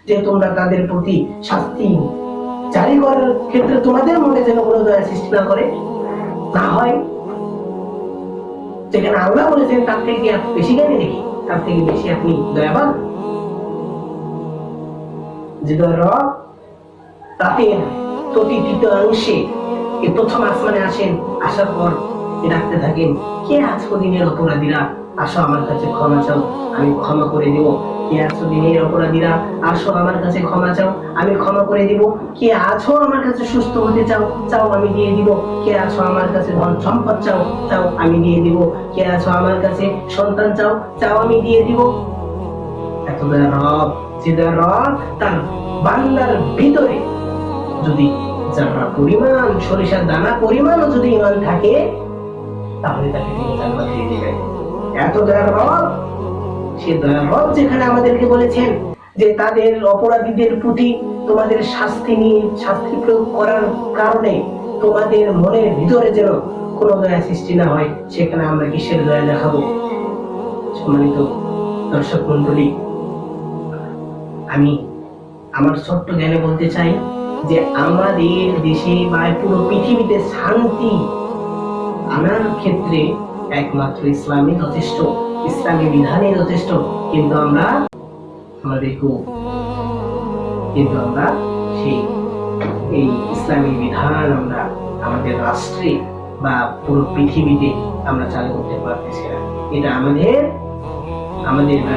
যে তোমরা তাদের প্রতি শাস্তি জারি করার ক্ষেত্রে তোমাদের মনে যেন কোনো দয়া সৃষ্টি না করে, না হয় যেখানে আল্লাহ বলেছেন তার থেকে বেশি জ্ঞানী দেখি, তার থেকে বেশি আপনি দয়াবান। যে দয়ার তাতে প্রতি তৃতীয়াংশে এই প্রথম আসমানে আসেন, আসার পর ডাকতে থাকেন, কে আছো দিনের অপরাধীরা, আসো আমার কাছে ক্ষমা চাও, আমি ক্ষমা করে দিব। কে আছো দিনের অপরাধীরা, আসো আমার কাছে ক্ষমা চাও, আমি ক্ষমা করে দিব। কে আছো আমার কাছে সুস্থ হতে চাও, চাও আমি দিয়ে দিব। কে আছো আমার কাছে ধন সম্পদ চাও, চাও আমি দিয়ে দিব। কে আছো আমার কাছে সন্তান চাও, চাও আমি দিয়ে দিব। এত দয়া রব, যে দয়া রব তার বান্দার ভিতরে যদি যারা পরিমাণ সরিষার দানা পরিমাণও যদি ইমান থাকে, তাহলে তাকে তিনি জান্নাত দিয়ে দিবেন। এত দয়ার রব, সে দয়ার রব যেখানে আমাদেরকে বলেছেন যে তাদের অপরাধীদের প্রতি তোমাদের শাস্তি প্রয়োগ করার কারণে তোমাদের মনের ভিতরে যেন কোনো দয়া সৃষ্টি না হয়, সেখানে আমরা কিসের দয়া দেখাবো? সম্মানিত দর্শক মন্ডলী, আমি আমার ছোট্ট জ্ঞানে বলতে চাই যে আমাদের দেশে বা পুরো পৃথিবীতে শান্তি আনার ক্ষেত্রে একমাত্র ইসলামই যথেষ্ট, ইসলামী বিধানই যথেষ্ট। কিন্তু আমরা সেই এই ইসলামী বিধান আমরা আমাদের রাষ্ট্রে বা পুরো পৃথিবীতে আমরা চালু করতে পারতেছি না। এটা আমাদের